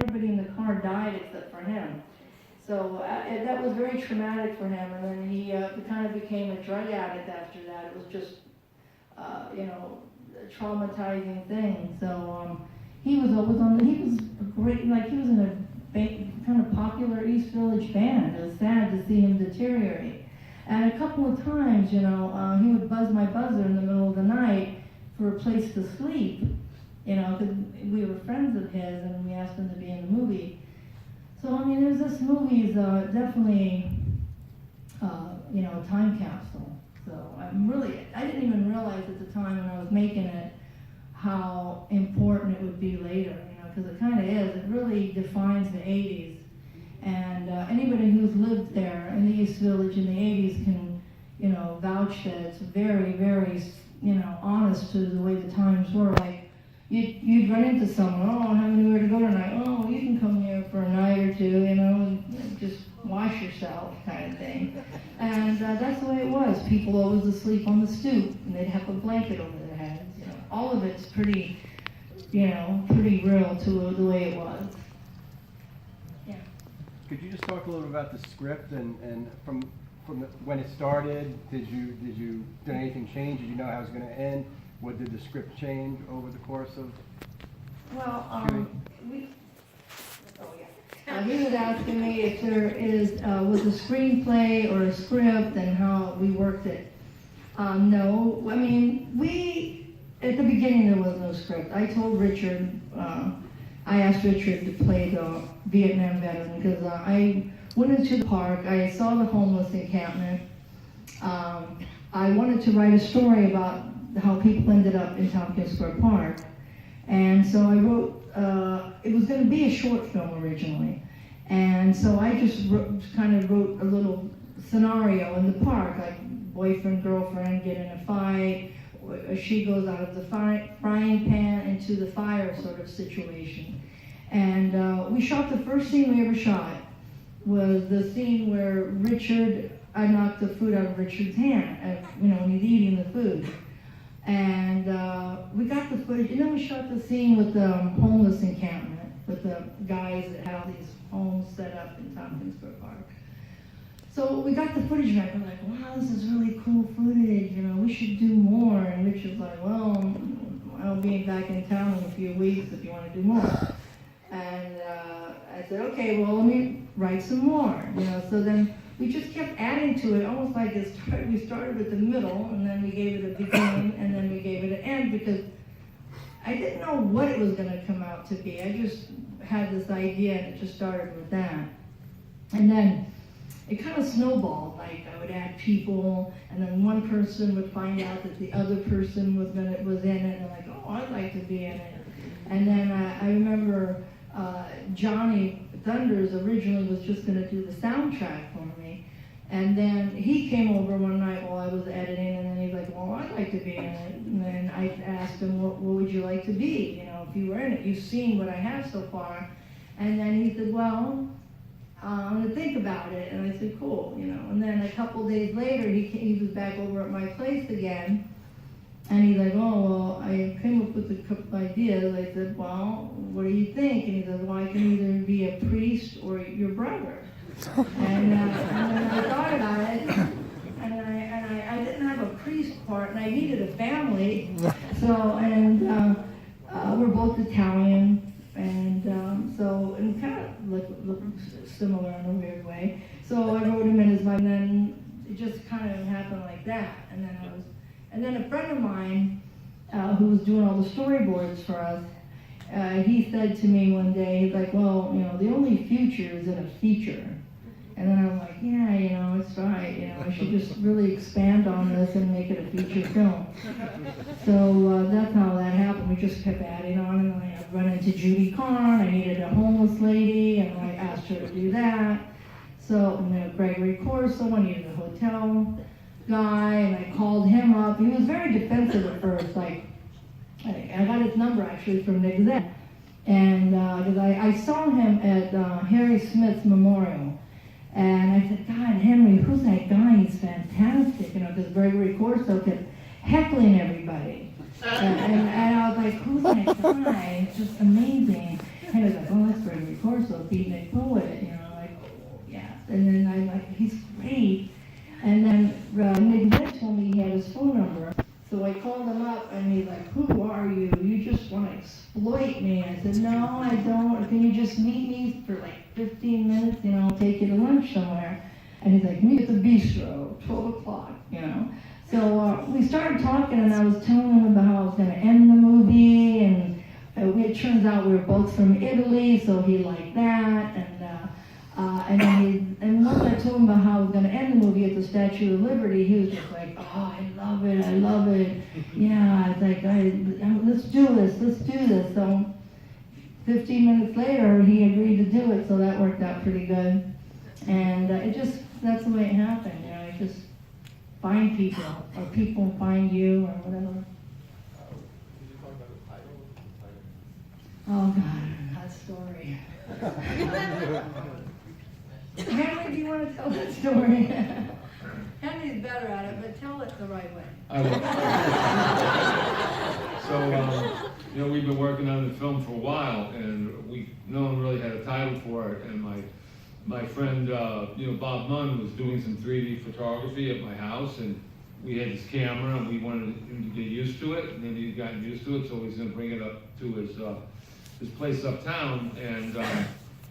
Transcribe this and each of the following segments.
everybody in the car died except for him. So that was very traumatic for him, and then he kind of became a drug addict after that. It was just, a traumatizing thing. So he was a great, like he was in a kind of popular East Village band. It was sad to see him deteriorate. And a couple of times, he would buzz my buzzer in the middle of the night for a place to sleep, because we were friends of his and we asked him to be in the movie. So, this movie is definitely, a time capsule. So I didn't even realize at the time when I was making it how important it would be later, because it kind of is. It really defines the 80s. And anybody who's lived there in the East Village in the 80s can, vouch that it's very, very, honest to the way the times were. Like, you'd run into someone, oh, I don't have anywhere to go tonight. Oh, you can come here for a night or two, and just wash yourself kind of thing. And that's the way it was. People always asleep on the stoop, and they'd have a blanket over their heads. All of it's pretty, pretty real to the way it was. Yeah. Could you just talk a little about the script and from when it started? Did anything change? Did you know how it was going to end? What did the script change over the course of? Well, he was asking me if there was a screenplay or a script and how we worked it. No, at the beginning there was no script. I told Richard, I asked Richard to play the Vietnam veteran because I went into the park, I saw the homeless encampment. I wanted to write a story about how people ended up in Tompkins Square Park. And so I wrote, it was going to be a short film originally. And so I just kind of wrote a little scenario in the park, like boyfriend, girlfriend get in a fight, she goes out of the frying pan into the fire sort of situation. And we shot the first scene we ever shot was the scene where I knocked the food out of Richard's hand, and he's eating the food. And we got the footage, and then we shot the scene with the homeless encampment, with the guys that had all these homes set up in Tompkins Square Park. So we got the footage back, we're like, wow, this is really cool footage, we should do more. And Richard's like, well, I'll be back in town in a few weeks if you want to do more. And I said, okay, well, let me write some more, So then we just kept adding to it, almost like we started at the middle, and then we gave it a beginning, and then we gave it an end, because I didn't know what it was going to come out to be. I just had this idea, and it just started with that. And then it kind of snowballed. Like, I would add people, and then one person would find out that the other person was in it, and like, oh, I'd like to be in it. And then I remember Johnny Thunders originally was just going to do the soundtrack for me. And then he came over one night while I was editing, and then he's like, well, I'd like to be in it. And then I asked him, what would you like to be, if you were in it? You've seen what I have so far. And then he said, well, I'm going to think about it. And I said, cool, And then a couple days later, he was back over at my place again. And he's like, oh, well, I came up with a couple ideas. I said, well, what do you think? And he said, well, I can either be a priest or your brother. And then I thought about it, and I didn't have a priest part, and I needed a family. So, and we're both Italian, and kind of look similar in a weird way. So I wrote him in as my, and then it just kind of happened like that. And then a friend of mine who was doing all the storyboards for us, he said to me one day, he's like, well, the only future is in a feature. And then I'm like, yeah, it's right, I should just really expand on this and make it a feature film. So that's how that happened. We just kept adding on, and I run into Judy Carn. I needed a homeless lady, and I asked her to do that. So, and then Gregory Corso, I needed a hotel guy, and I called him up. He was very defensive at first, like, I got his number actually from Nick Zed. And because I saw him at Harry Smith's memorial. And I said, God, Henry, who's that guy? He's fantastic. Because Gregory Corso kept heckling everybody. And I was like, who's that guy? It's just amazing. And he was like, oh, that's Gregory can you just meet me for like 15 minutes, I'll take you to lunch somewhere. And he's like, meet at the bistro, 12 o'clock, So we started talking, and I was telling him about how I was going to end the movie, and it turns out we were both from Italy, so he liked that, and once I told him about how I was going to end the movie at the Statue of Liberty, he was just like, oh, I love it, yeah, it's like, let's do this, so 15 minutes later, he agreed to do it, so that worked out pretty good, and that's the way it happened, you just find people, or people find you, or whatever. Did you talk about the title? Oh God, that story. Henry, do you want to tell that story? Henry's better at it, but tell it the right way. I will. So, we've been working on the film for a while, and no one really had a title for it. And my friend, Bob Munn was doing some 3D photography at my house, and we had his camera, and we wanted him to get used to it. And then he'd gotten used to it, so he's going to bring it up to his place uptown. And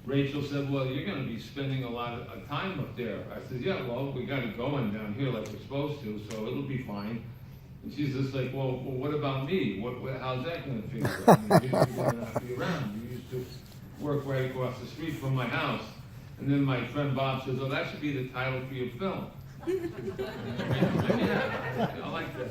Rachel said, well, you're going to be spending a lot of time up there. I said, yeah, well, we got it going down here like we're supposed to, so it'll be fine. And she's just like, well, what about me? How's that going to figure out? I mean, you're going to not be around. You used to work right across the street from my house. And then my friend Bob says, oh, that should be the title for your film. Yeah, I like that.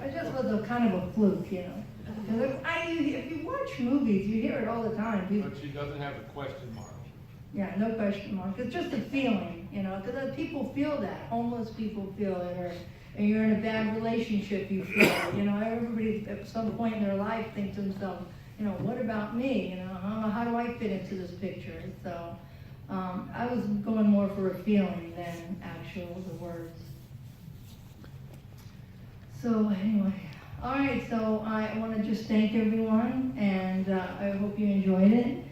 It just was a kind of a fluke, Because if you watch movies, you hear it all the time. But she doesn't have a question mark. Yeah, no question mark. It's just a feeling, because people feel that. Homeless people feel it, or you're in a bad relationship, you feel it. Everybody at some point in their life thinks to themselves, what about me? How do I fit into this picture? So I was going more for a feeling than the words. So anyway, all right, so I want to just thank everyone, and I hope you enjoyed it.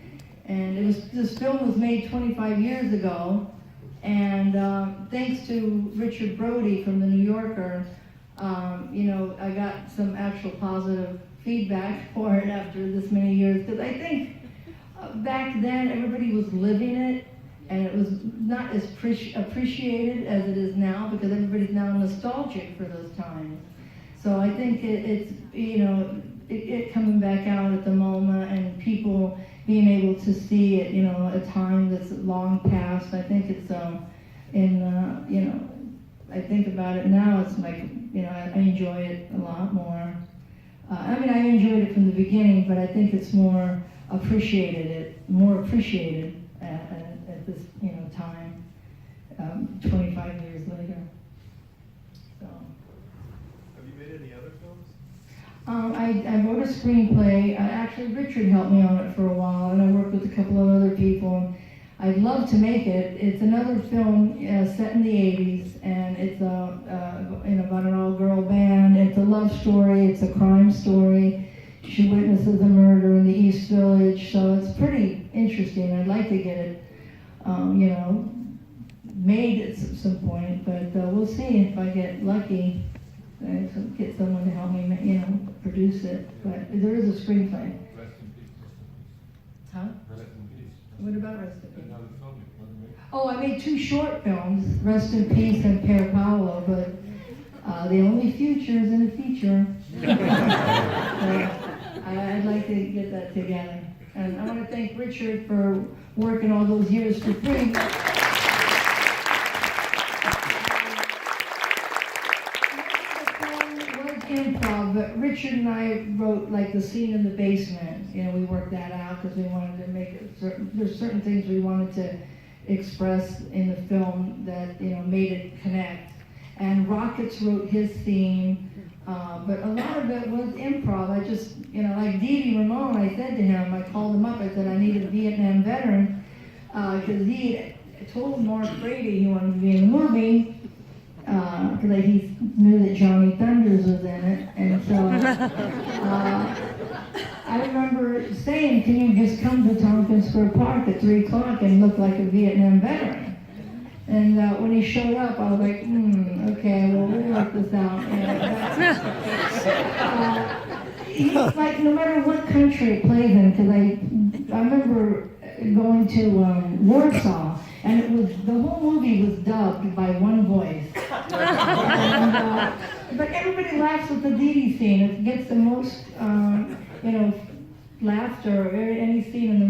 And this film was made 25 years ago, and thanks to Richard Brody from the New Yorker, I got some actual positive feedback for it after this many years, because I think back then everybody was living it, and it was not as appreciated as it is now, because everybody's now nostalgic for those times. So I think it's it coming back out at the MoMA, and people being able to see it, a time that's long past. I think it's I think about it now, it's like, I enjoy it a lot more. I enjoyed it from the beginning, but I think it's more appreciated at this, time, 25 years later. So. Have you made any other films? I wrote a screenplay. Actually, Richard helped me on it for a while, and I worked with a couple of other people. I'd love to make it. It's another film set in the 80s, and it's about an all-girl band. It's a love story. It's a crime story. She witnesses a murder in the East Village, so it's pretty interesting. I'd like to get it, made at some point, but we'll see if I get lucky. Get someone to help me, produce it. But there is a screenplay. Rest in peace. Huh? Rest in peace. What about Rest in Peace? Another film you want to make? Oh, I made 2 short films, Rest in Peace and Per Paolo, but the only future is in a feature. I'd like to get that together. And I want to thank Richard for working all those years for free. Improv, but Richard and I wrote like the scene in the basement. We worked that out because we wanted to make it there's certain things we wanted to express in the film that made it connect. And Rockets wrote his theme, but a lot of it was improv. I just like Dee Dee Ramone. I said to him, I called him up. I said I need a Vietnam veteran because he told Mark Brady he wanted to be in the movie. Because he knew that Johnny Thunders was in it, and so I remember saying, "Can you just come to Tompkins Square Park at 3 o'clock and look like a Vietnam veteran?" And when he showed up, I was like, "Okay, well we'll work this out." like, no matter what country it plays in, because I remember going to Warsaw, and it was, the whole movie was dubbed by one voice. And, but everybody laughs at the Dee Dee scene. It gets the most, laughter of any scene in the